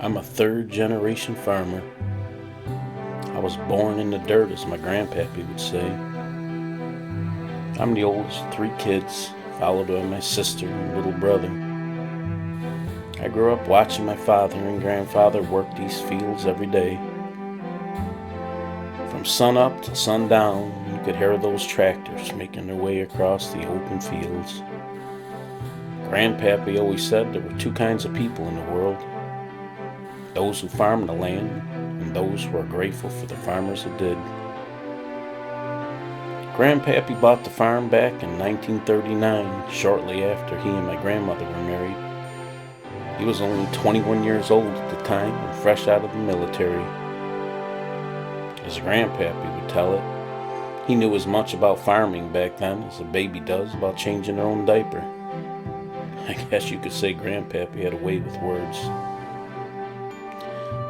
I'm a third-generation farmer. I was born in the dirt, as my grandpappy would say. I'm the oldest of three kids, followed by my sister and little brother. I grew up watching my father and grandfather work these fields every day. From sunup to sundown, you could hear those tractors making their way across the open fields. Grandpappy always said there were two kinds of people in the world: those who farm the land and those who are grateful for the farmers who did. Grandpappy bought the farm back in 1939, shortly after he and my grandmother were married. He was only 21 years old at the time and fresh out of the military. As Grandpappy would tell it, he knew as much about farming back then as a baby does about changing their own diaper. I guess you could say Grandpappy had a way with words.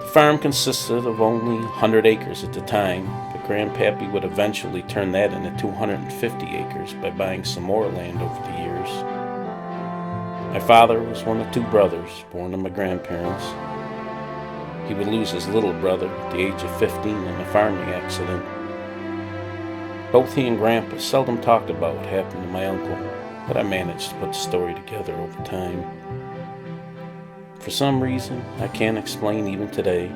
The farm consisted of only 100 acres at the time, but Grandpappy would eventually turn that into 250 acres by buying some more land over the years. My father was one of two brothers born to my grandparents. He would lose his little brother at the age of 15 in a farming accident. Both he and Grandpa seldom talked about what happened to my uncle, but I managed to put the story together over time. For some reason I can't explain even today,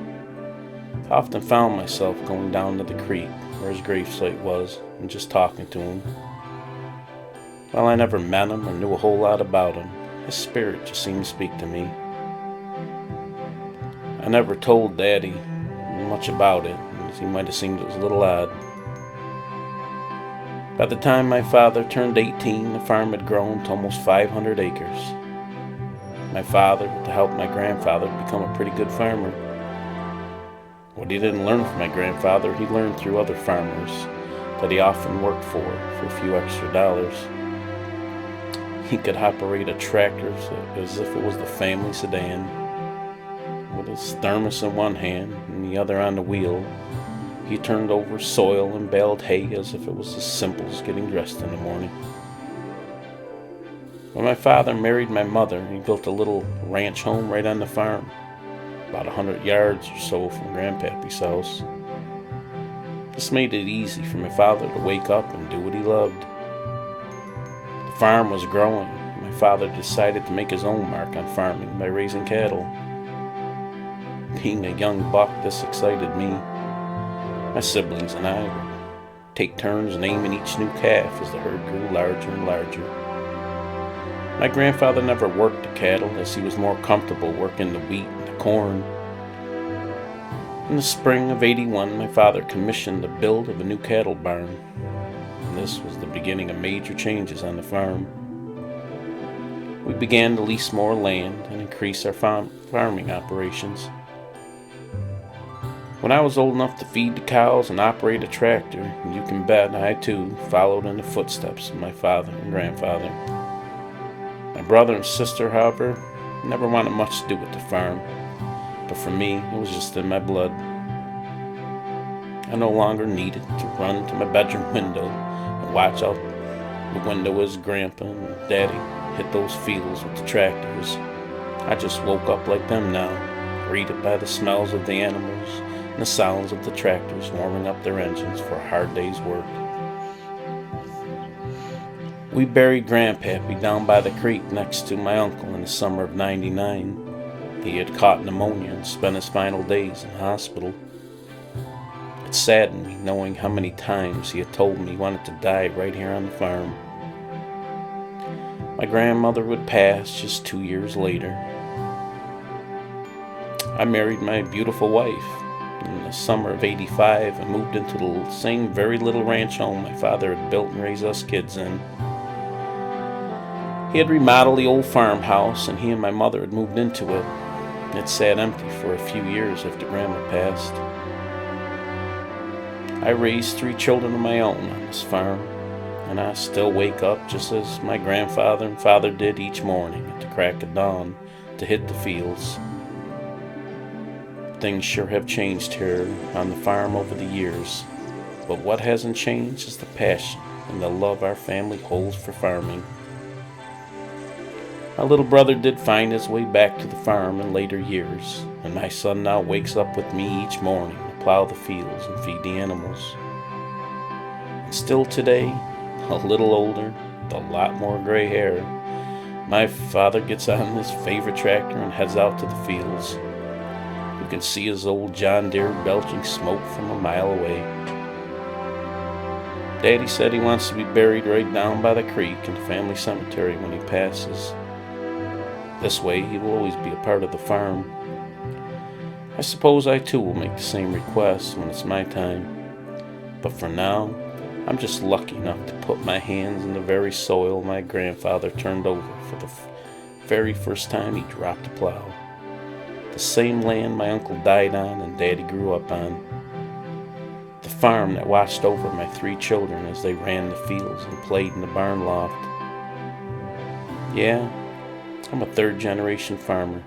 I often found myself going down to the creek where his gravesite was and just talking to him. While I never met him or knew a whole lot about him, his spirit just seemed to speak to me. I never told Daddy much about it, as he might have seemed it was a little odd. By the time my father turned 18, the farm had grown to almost 500 acres. My father, with the help of my grandfather, had become a pretty good farmer. What he didn't learn from my grandfather, he learned through other farmers that he often worked for a few extra dollars. He could operate a tractor as if it was the family sedan, with his thermos in one hand and the other on the wheel. He turned over soil and baled hay as if it was as simple as getting dressed in the morning. When my father married my mother, he built a little ranch home right on the farm, about 100 yards or so from Grandpappy's house. This made it easy for my father to wake up and do what he loved. The farm was growing, and my father decided to make his own mark on farming by raising cattle. Being a young buck, this excited me. My siblings and I would take turns naming each new calf as the herd grew larger and larger. My grandfather never worked the cattle, as he was more comfortable working the wheat and the corn. In the spring of '81, my father commissioned the build of a new cattle barn, and this was the beginning of major changes on the farm. We began to lease more land and increase our farming operations. When I was old enough to feed the cows and operate a tractor, you can bet I too followed in the footsteps of my father and grandfather. My brother and sister, however, never wanted much to do with the farm, but for me, it was just in my blood. I no longer needed to run to my bedroom window and watch out the window as Grandpa and Daddy hit those fields with the tractors. I just woke up like them now, greeted by the smells of the animals and the sounds of the tractors warming up their engines for a hard day's work. We buried Grandpappy down by the creek next to my uncle in the summer of '99. He had caught pneumonia and spent his final days in the hospital. It saddened me knowing how many times he had told me he wanted to die right here on the farm. My grandmother would pass just 2 years later. I married my beautiful wife in the summer of '85 and moved into the same very little ranch home my father had built and raised us kids in. He had remodeled the old farmhouse, and he and my mother had moved into it. It sat empty for a few years after Grandma passed. I raised 3 children of my own on this farm, and I still wake up just as my grandfather and father did each morning at the crack of dawn to hit the fields. Things sure have changed here on the farm over the years, but what hasn't changed is the passion and the love our family holds for farming. My little brother did find his way back to the farm in later years. and my son now wakes up with me each morning to plow the fields and feed the animals. And still today, a little older, with a lot more gray hair, my father gets on his favorite tractor and heads out to the fields. You can see his old John Deere belching smoke from a mile away. Daddy said he wants to be buried right down by the creek in the family cemetery when he passes. This way he will always be a part of the farm. I suppose I too will make the same request when it's my time. But for now, I'm just lucky enough to put my hands in the very soil my grandfather turned over for the very first time he dropped a plow. The same land my uncle died on and Daddy grew up on. The farm that watched over my 3 children as they ran the fields and played in the barn loft. Yeah, I'm a 3rd-generation farmer.